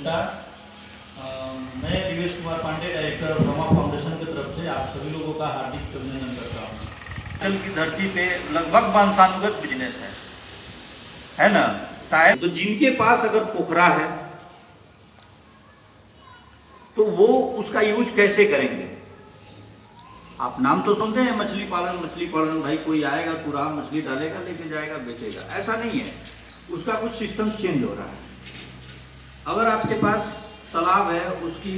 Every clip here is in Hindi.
जनता। मैं Divesh Kumar Pandey, director of Rama foundation की तरफ से आप सभी लोगों का हार्दिक अभिनंदन करता हूँ। कल की धरती पे लगभग वंशानुगत बिजनेस है ना। शायद तो जिनके पास अगर पोखरा है तो वो उसका यूज कैसे करेंगे। आप नाम तो सुनते हैं मछली पालन, भाई कोई आएगा पूरा मछली डालेगा, लेके जाएगा, बेचेगा, ऐसा नहीं है। उसका कुछ सिस्टम चेंज हो रहा है। अगर आपके पास तालाब है, उसकी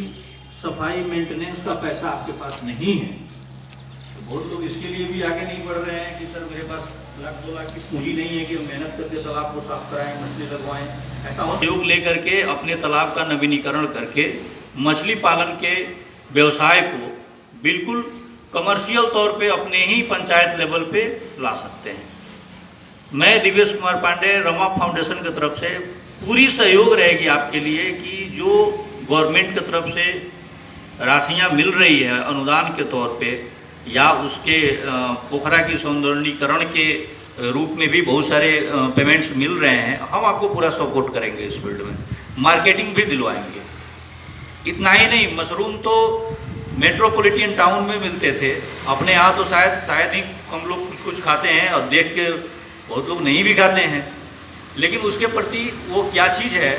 सफाई मेंटेनेंस का पैसा आपके पास नहीं है, तो बहुत लोग इसके लिए भी आगे नहीं बढ़ रहे हैं कि सर मेरे पास लाख 2 लाख की पूंजी नहीं है कि हम मेहनत करके तालाब को साफ कराएं, मछली लगवाएं। ऐसा हो सहयोग लेकर के अपने तालाब का नवीनीकरण करके मछली पालन के व्यवसाय को बिल्कुल कमर्शियल तौर पे अपने ही पंचायत लेवल पे ला सकते हैं। मैं दिवेश कुमार पांडे, रमा फाउंडेशन की तरफ से पूरी सहयोग रहेगी आपके लिए कि जो गवर्नमेंट की तरफ से राशियां मिल रही है अनुदान के तौर पे, या उसके पोखरा की सौंदर्यीकरण के रूप में भी बहुत सारे पेमेंट्स मिल रहे हैं, हम आपको पूरा सपोर्ट करेंगे इस फील्ड में, मार्केटिंग भी दिलवाएंगे। इतना ही नहीं, मशरूम तो मेट्रोपॉलिटन टाउन में मिलते थे, अपने यहाँ तो शायद ही हम लोग कुछ खाते हैं, और देख के बहुत लोग नहीं भी खाते हैं, लेकिन उसके प्रति वो क्या चीज़ है,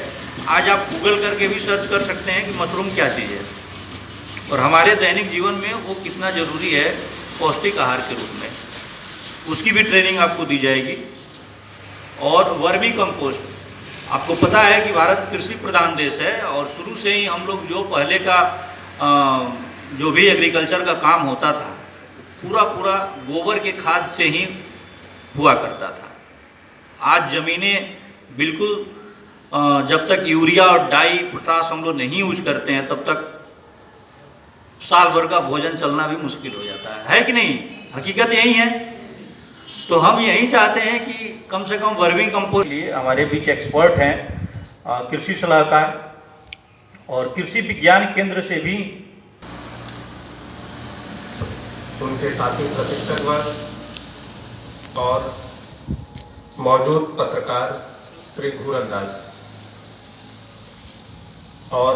आज आप गूगल करके भी सर्च कर सकते हैं कि मशरूम क्या चीज़ है, और हमारे दैनिक जीवन में वो कितना ज़रूरी है पौष्टिक आहार के रूप में। उसकी भी ट्रेनिंग आपको दी जाएगी। और वर्मी कंपोस्ट, आपको पता है कि भारत कृषि प्रधान देश है, और शुरू से ही हम लोग जो पहले का जो भी एग्रीकल्चर का काम होता था, पूरा गोबर के खाद से ही हुआ करता था। आज ज़मीनें बिल्कुल जब तक यूरिया और डाई पोटाश हम लोग नहीं यूज करते हैं, तब तक साल भर का भोजन चलना भी मुश्किल हो जाता है कि नहीं? हकीकत यही है। तो हम यही चाहते हैं कि कम से कम वर्मी कंपोस्ट लिए हमारे बीच एक्सपर्ट हैं, कृषि सलाहकार और कृषि विज्ञान केंद्र से भी, उनके साथी प्रशिक्षक वर्ग और मौजूद पत्रकार श्री घूरन दास और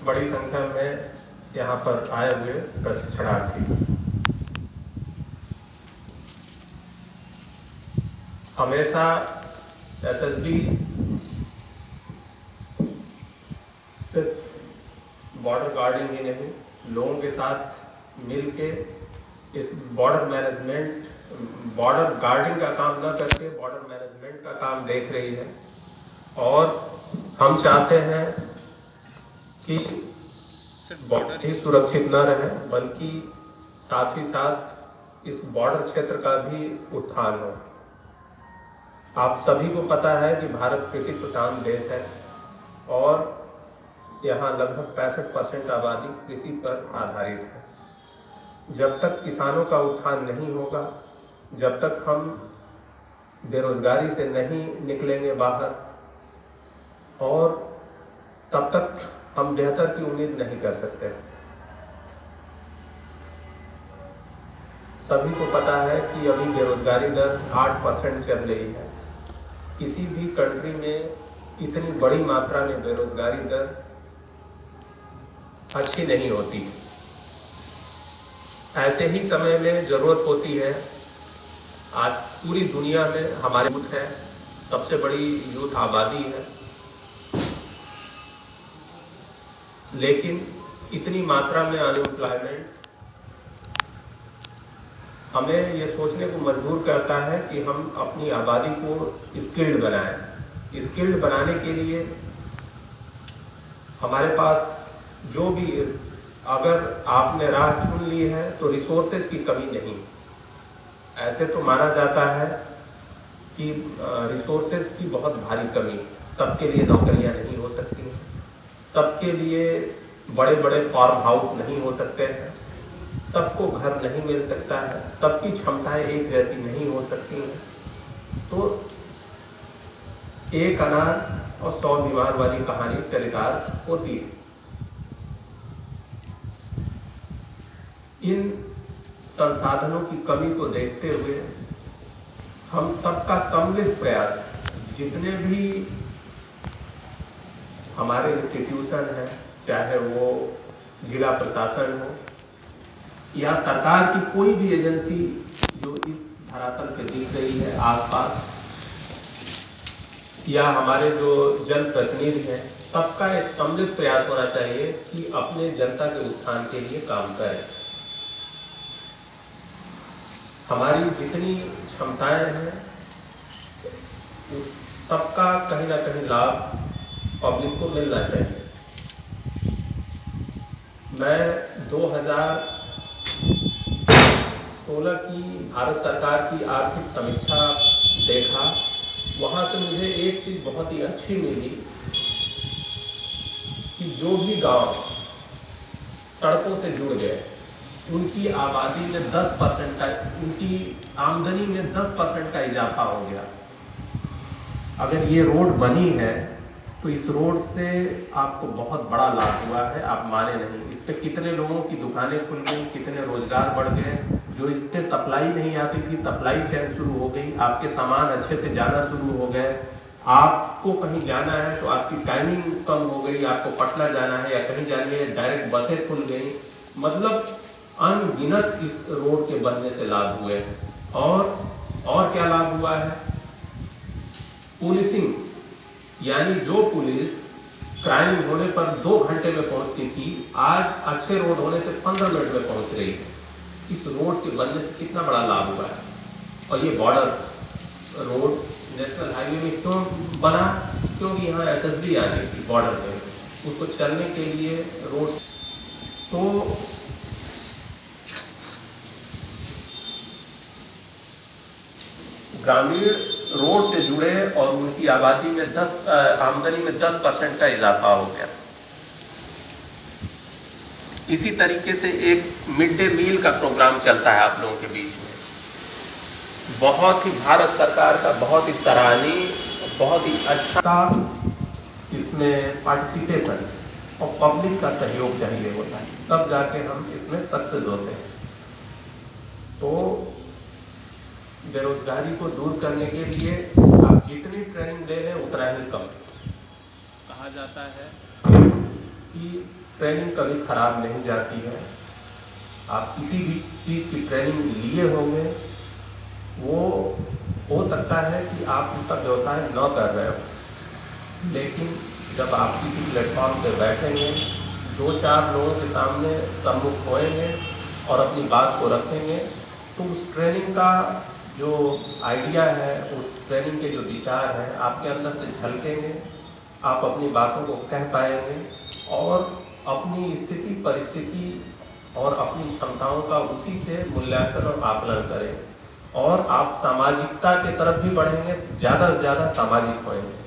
बड़ी संख्या में यहाँ पर आए हुए प्रशिक्षणार्थी। हमेशा एसएसबी सिर्फ बॉर्डर गार्डिंग ही नहीं, लोगों के साथ मिलके इस बॉर्डर गार्डिंग का काम न करके बॉर्डर मैनेजमेंट का काम देख रही है। और हम चाहते हैं कि सिर्फ बॉर्डर ही सुरक्षित न रहे, बल्कि साथ ही साथ इस बॉर्डर क्षेत्र का भी उत्थान हो। आप सभी को पता है कि भारत कृषि प्रधान देश है, और यहाँ लगभग 65% आबादी कृषि पर आधारित है। जब तक किसानों का उत्थान नहीं होगा, जब तक हम बेरोजगारी से नहीं निकलेंगे बाहर, और तब तक हम बेहतर की उम्मीद नहीं कर सकते। सभी को पता है कि अभी बेरोजगारी दर 8% चल रही है। किसी भी कंट्री में इतनी बड़ी मात्रा में बेरोजगारी दर अच्छी नहीं होती। ऐसे ही समय में जरूरत होती है, आज पूरी दुनिया में हमारे यूथ है, सबसे बड़ी यूथ आबादी है, लेकिन इतनी मात्रा में अनएम्प्लॉयमेंट हमें ये सोचने को मजबूर करता है कि हम अपनी आबादी को स्किल्ड बनाएं। स्किल्ड बनाने के लिए हमारे पास जो भी, अगर आपने राह चुन ली है तो रिसोर्सेज की कमी नहीं। ऐसे तो माना जाता है कि रिसोर्सेज की बहुत भारी कमी, सबके लिए नौकरियां नहीं हो सकती, सबके लिए बड़े बड़े फार्म हाउस नहीं हो सकते हैं, सबको घर नहीं मिल सकता है, सबकी क्षमताएं एक जैसी नहीं हो सकती हैं। तो एक अनार और 100 बीमार वाली कहानी चरितार्थ होती है। इन संसाधनों की कमी को देखते हुए हम सबका सम्मिलित प्रयास, जितने भी हमारे इंस्टीट्यूशन हैं, चाहे वो जिला प्रशासन हो या सरकार की कोई भी एजेंसी जो इस धरातल पे दिख रही है आसपास, या हमारे जो जनप्रतिनिधि हैं, सबका एक सम्मिलित प्रयास होना चाहिए कि अपने जनता के उत्थान के लिए काम करें। हमारी जितनी क्षमताएं हैं सबका कहीं ना कहीं लाभ पब्लिक को मिलना चाहिए। मैं 2016 की भारत सरकार की आर्थिक समीक्षा देखा, वहां से मुझे एक चीज बहुत ही अच्छी मिली कि जो भी गांव सड़कों से जुड़ गए उनकी आबादी में 10% का, उनकी आमदनी में 10% का इजाफा हो गया। अगर ये रोड बनी है तो इस रोड से आपको बहुत बड़ा लाभ हुआ है, आप माने नहीं। इस पे कितने लोगों की दुकानें खुल गई, कितने रोजगार बढ़ गए, जो इस पे सप्लाई नहीं आती थी सप्लाई चेन शुरू हो गई, आपके सामान अच्छे से जाना शुरू हो गए। आपको कहीं जाना है तो आपकी टाइमिंग कम हो गई, आपको पटना जाना है या कहीं जानी है डायरेक्ट बसें खुल गई। मतलब अनगिनत इस रोड के बनने से लाभ हुए। और क्या लाभ हुआ है? पुलिसिंग, यानी जो पुलिस क्राइम होने पर 2 घंटे में पहुंचती थी, आज अच्छे रोड होने से 15 मिनट में पहुंच रही है। इस रोड के बनने से कितना बड़ा लाभ हुआ है। और ये बॉर्डर रोड नेशनल हाईवे में क्यों बना? क्योंकि यहाँ SSB आ गई थी बॉर्डर में, उसको चलने के लिए रोड। तो ग्रामीण रोड से जुड़े और उनकी आबादी में आमदनी में 10% का इजाफा हो गया। इसी तरीके से एक मिड डे मील का प्रोग्राम चलता है आप लोगों के बीच में, बहुत ही भारत सरकार का बहुत ही सराहनीय, बहुत ही अच्छा इसमें पार्टिसिपेशन और पब्लिक का सहयोग चाहिए होता है, तब जाके हम इसमें सक्सेस होते हैं। तो बेरोजगारी को दूर करने के लिए आप जितनी ट्रेनिंग ले लें उतना ही कम। कहा जाता है कि ट्रेनिंग कभी खराब नहीं जाती है। आप किसी भी चीज की ट्रेनिंग लिए होंगे, वो हो सकता है कि आप उसका व्यवसाय न कर रहे हो, लेकिन जब आप किसी प्लेटफॉर्म पे बैठेंगे, 2-4 लोगों के सामने सम्मुख होएंगे और अपनी बात को रखेंगे, तो उस ट्रेनिंग का जो आइडिया है, उस ट्रेनिंग के जो विचार हैं आपके अंदर से झलकेंगे, आप अपनी बातों को कह पाएंगे और अपनी स्थिति परिस्थिति और अपनी क्षमताओं का उसी से मूल्यांकन और आकलन करें, और आप सामाजिकता के तरफ भी बढ़ेंगे, ज़्यादा से ज़्यादा सामाजिक होंगे।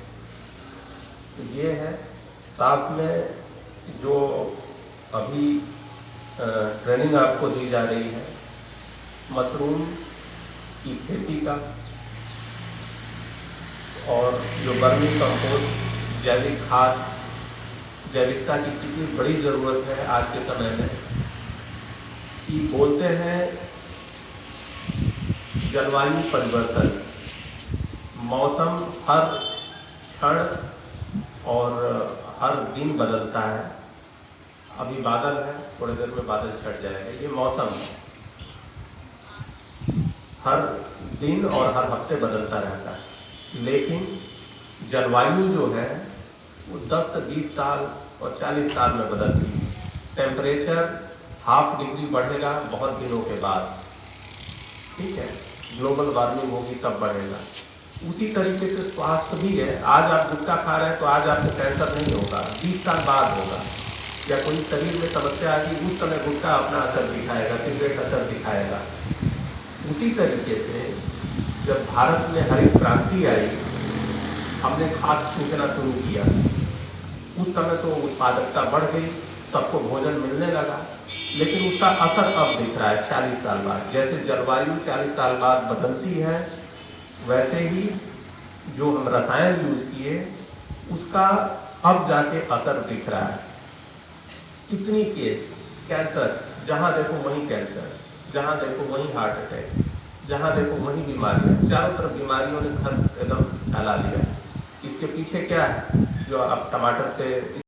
तो ये है। साथ में जो अभी ट्रेनिंग आपको दी जा रही है मशरूम की खेती का, और जो वर्मी कंपोस्ट, जैविक खाद, जैविकता की कितनी बड़ी जरूरत है आज के समय में। कि बोलते हैं जलवायु परिवर्तन, मौसम हर क्षण और हर दिन बदलता है। अभी बादल है, थोड़ी देर में बादल छट जाएगा, ये मौसम है, हर दिन और हर हफ्ते बदलता रहता है। लेकिन जलवायु जो है वो 10 से 20 साल और 40 साल में बदलती है। टेम्परेचर 0.5 डिग्री बढ़ेगा बहुत दिनों के बाद, ठीक है, ग्लोबल वार्मिंग होगी तब बढ़ेगा। उसी तरीके से स्वास्थ्य भी है। आज आप गुटखा खा रहे हैं तो आज आपको कैंसर नहीं होगा, 20 साल बाद होगा। या कोई शरीर में समस्या आएगी, उस समय गुटखा अपना असर दिखाएगा, सिगरेट असर दिखाएगा। उसी तरीके से जब भारत में हरित क्रांति आई, हमने खाद सूखना शुरू किया, उस समय तो उत्पादकता बढ़ गई, सबको भोजन मिलने लगा, लेकिन उसका असर अब दिख रहा है 40 साल बाद। जैसे जलवायु 40 साल बाद बदलती है, वैसे ही जो हम रसायन यूज किए उसका अब जाके असर दिख रहा है। कितनी केस कैंसर, जहां देखो वहीं कैंसर, जहां देखो वहीं हार्ट अटैक, जहां देखो वहीं बीमारियां, चारों तरफ बीमारियों ने घर एकदम फैला लिया। इसके इसके पीछे क्या है जो आप टमाटर से